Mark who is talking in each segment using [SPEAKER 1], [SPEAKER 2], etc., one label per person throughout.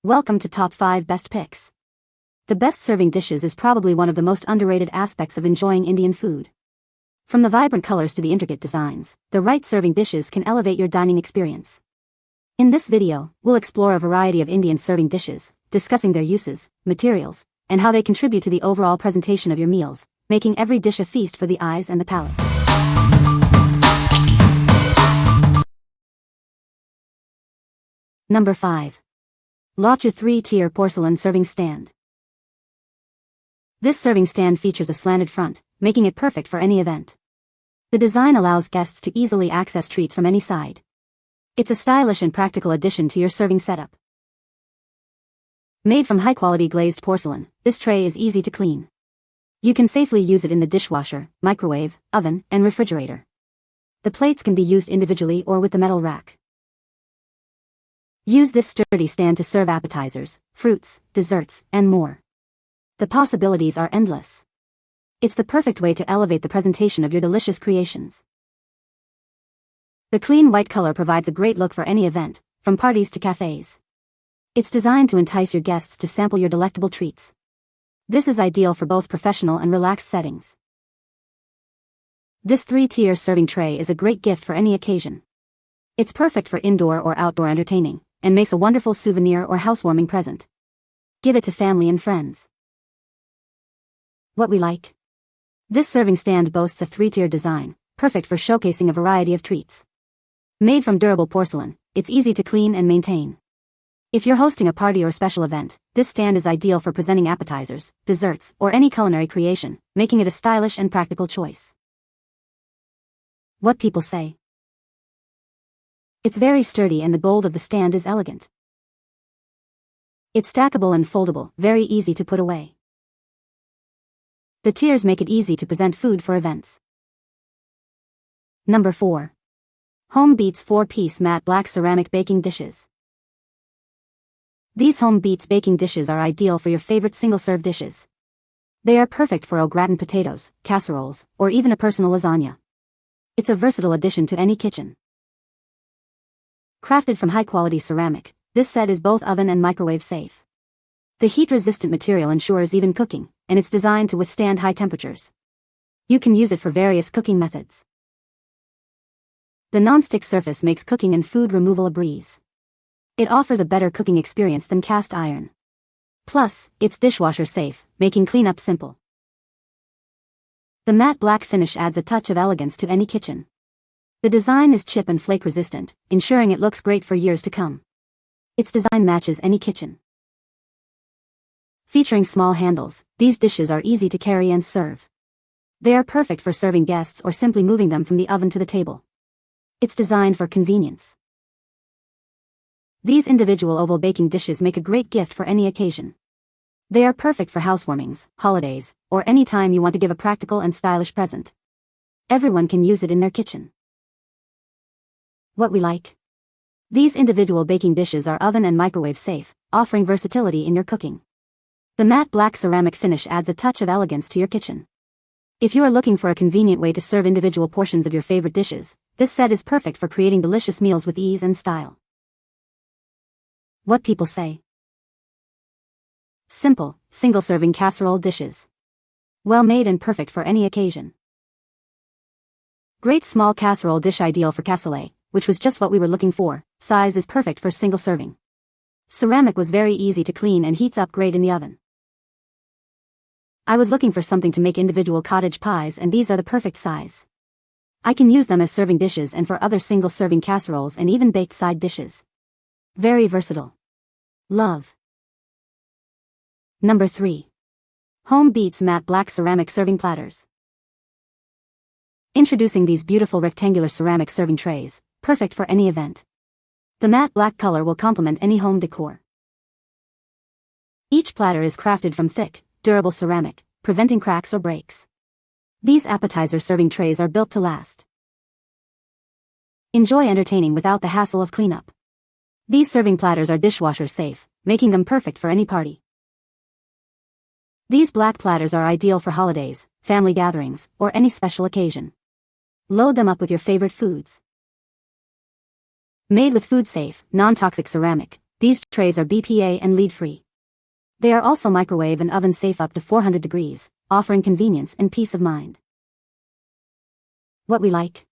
[SPEAKER 1] Welcome to Top 5 Best Picks. The best serving dishes is probably one of the most underrated aspects of enjoying Indian food. From the vibrant colors to the intricate designs, the right serving dishes can elevate your dining experience. In this video, we'll explore a variety of Indian serving dishes, discussing their uses, materials, and how they contribute to the overall presentation of your meals, making every dish a feast for the eyes and the palate. Number 5. LAUCHUH 3-tier porcelain serving stand. This serving stand features a slanted front, making it perfect for any event. The design allows guests to easily access treats from any side. It's a stylish and practical addition to your serving setup. Made from high-quality glazed porcelain, this tray is easy to clean. You can safely use it in the dishwasher, microwave, oven, and refrigerator. The plates can be used individually or with the metal rack. Use this sturdy stand to serve appetizers, fruits, desserts, and more. The possibilities are endless. It's the perfect way to elevate the presentation of your delicious creations. The clean white color provides a great look for any event, from parties to cafes. It's designed to entice your guests to sample your delectable treats. This is ideal for both professional and relaxed settings. This 3-tier serving tray is a great gift for any occasion. It's perfect for indoor or outdoor entertaining, and makes a wonderful souvenir or housewarming present. Give it to family and friends. What we like. This serving stand boasts a 3-tier design, perfect for showcasing a variety of treats. Made from durable porcelain, it's easy to clean and maintain. If you're hosting a party or special event, this stand is ideal for presenting appetizers, desserts, or any culinary creation, making it a stylish and practical choice. What people say. It's very sturdy and the gold of the stand is elegant. It's stackable and foldable, very easy to put away. The tiers make it easy to present food for events. Number 4. Home Beets 4-piece matte black ceramic baking dishes. These Home Beets baking dishes are ideal for your favorite single-serve dishes. They are perfect for au gratin potatoes, casseroles, or even a personal lasagna. It's a versatile addition to any kitchen. Crafted from high-quality ceramic, this set is both oven and microwave safe. The heat-resistant material ensures even cooking, and it's designed to withstand high temperatures. You can use it for various cooking methods. The non-stick surface makes cooking and food removal a breeze. It offers a better cooking experience than cast iron. Plus, it's dishwasher safe, making cleanup simple. The matte black finish adds a touch of elegance to any kitchen. The design is chip and flake resistant, ensuring it looks great for years to come. Its design matches any kitchen. Featuring small handles, these dishes are easy to carry and serve. They are perfect for serving guests or simply moving them from the oven to the table. It's designed for convenience. These individual oval baking dishes make a great gift for any occasion. They are perfect for housewarmings, holidays, or any time you want to give a practical and stylish present. Everyone can use it in their kitchen. What we like. These individual baking dishes are oven and microwave safe, offering versatility in your cooking. The matte black ceramic finish adds a touch of elegance to your kitchen. If you are looking for a convenient way to serve individual portions of your favorite dishes, this set is perfect for creating delicious meals with ease and style. What people say. Simple, single-serving casserole dishes. Well made and perfect for any occasion. Great small casserole dish ideal for casserole, which was just what we were looking for. Size is perfect for single serving. Ceramic was very easy to clean and heats up great in the oven. I was looking for something to make individual cottage pies, and these are the perfect size. I can use them as serving dishes and for other single-serving casseroles and even baked side dishes. Very versatile. Love. Number 3. Home Beets matte black ceramic serving platters. Introducing these beautiful rectangular ceramic serving trays, perfect for any event. The matte black color will complement any home decor. Each platter is crafted from thick, durable ceramic, preventing cracks or breaks. These appetizer serving trays are built to last. Enjoy entertaining without the hassle of cleanup. These serving platters are dishwasher safe, making them perfect for any party. These black platters are ideal for holidays, family gatherings, or any special occasion. Load them up with your favorite foods. Made with food-safe, non-toxic ceramic, These trays are BPA and lead-free. They are also microwave and oven safe up to 400 degrees, offering convenience and peace of mind. What we like.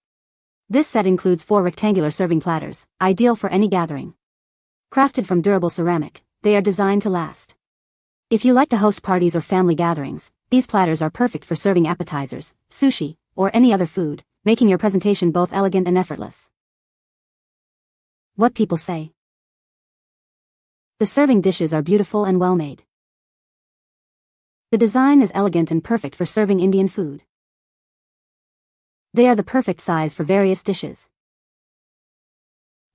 [SPEAKER 1] This set includes 4 rectangular serving platters, ideal for any gathering. Crafted from durable ceramic, they are designed to last. If you like to host parties or family gatherings, these platters are perfect for serving appetizers, sushi, or any other food, making your presentation both elegant and effortless. What people say. The serving dishes are beautiful and well made. The design is elegant and perfect for serving Indian food. They are the perfect size for various dishes.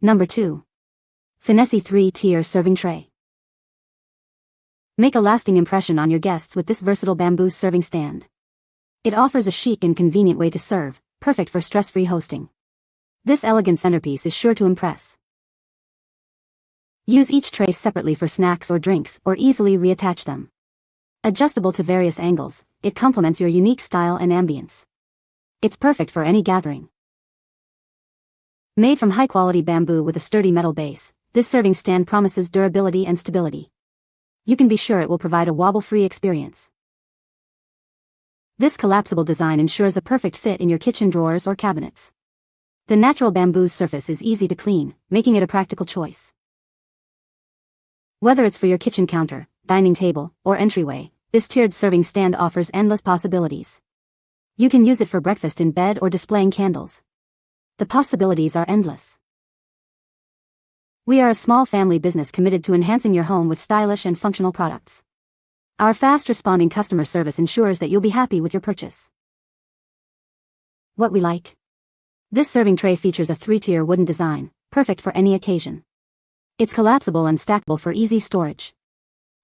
[SPEAKER 1] Number 2. FINESSY 3-tier serving tray. Make a lasting impression on your guests with this versatile bamboo serving stand. It offers a chic and convenient way to serve, perfect for stress-free hosting. This elegant centerpiece is sure to impress. Use each tray separately for snacks or drinks, or easily reattach them. Adjustable to various angles, it complements your unique style and ambience. It's perfect for any gathering. Made from high-quality bamboo with a sturdy metal base, this serving stand promises durability and stability. You can be sure it will provide a wobble-free experience. This collapsible design ensures a perfect fit in your kitchen drawers or cabinets. The natural bamboo surface is easy to clean, making it a practical choice. Whether it's for your kitchen counter, dining table, or entryway, this tiered serving stand offers endless possibilities. You can use it for breakfast in bed or displaying candles. The possibilities are endless. We are a small family business committed to enhancing your home with stylish and functional products. Our fast-responding customer service ensures that you'll be happy with your purchase. What we like. This serving tray features a 3-tier wooden design, perfect for any occasion. It's collapsible and stackable for easy storage.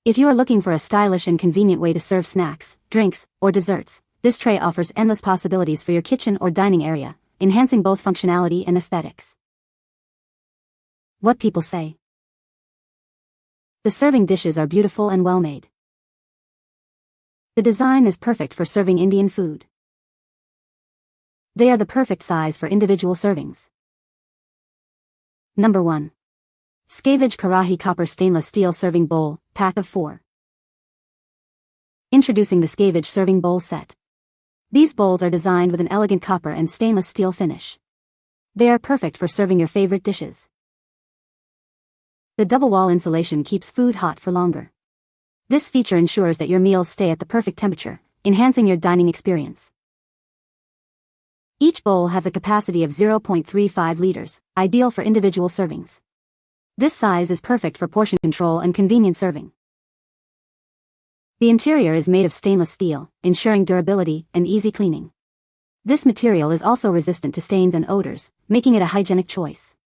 [SPEAKER 1] If you are looking for a stylish and convenient way to serve snacks, drinks, or desserts, this tray offers endless possibilities for your kitchen or dining area, enhancing both functionality and aesthetics. What people say. The serving dishes are beautiful and well made. The design is perfect for serving Indian food. They are the perfect size for individual servings. Number 1. SKAVIJ Karahi Copper Stainless Steel Serving Bowl, Pack of 4. Introducing the SKAVIJ Serving Bowl Set. These bowls are designed with an elegant copper and stainless steel finish. They are perfect for serving your favorite dishes. The double wall insulation keeps food hot for longer. This feature ensures that your meals stay at the perfect temperature, enhancing your dining experience. Each bowl has a capacity of 0.35 liters, ideal for individual servings. This size is perfect for portion control and convenient serving. The interior is made of stainless steel, ensuring durability and easy cleaning. This material is also resistant to stains and odors, making it a hygienic choice.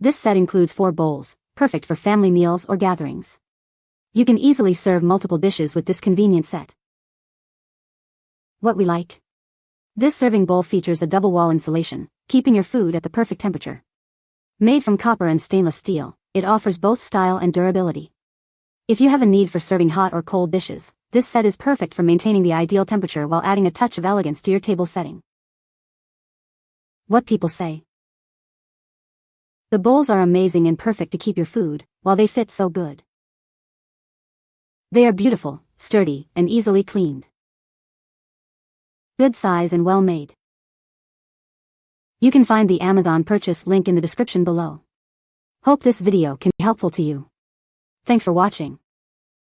[SPEAKER 1] This set includes 4 bowls, perfect for family meals or gatherings. You can easily serve multiple dishes with this convenient set. What we like. This serving bowl features a double wall insulation, keeping your food at the perfect temperature. Made from copper and stainless steel, it offers both style and durability. If you have a need for serving hot or cold dishes, this set is perfect for maintaining the ideal temperature while adding a touch of elegance to your table setting. What people say. The bowls are amazing and perfect to keep your food, while they fit so good. They are beautiful, sturdy, and easily cleaned. Good size and well made. You can find the Amazon purchase link in the description below. Hope this video can be helpful to you. Thanks for watching.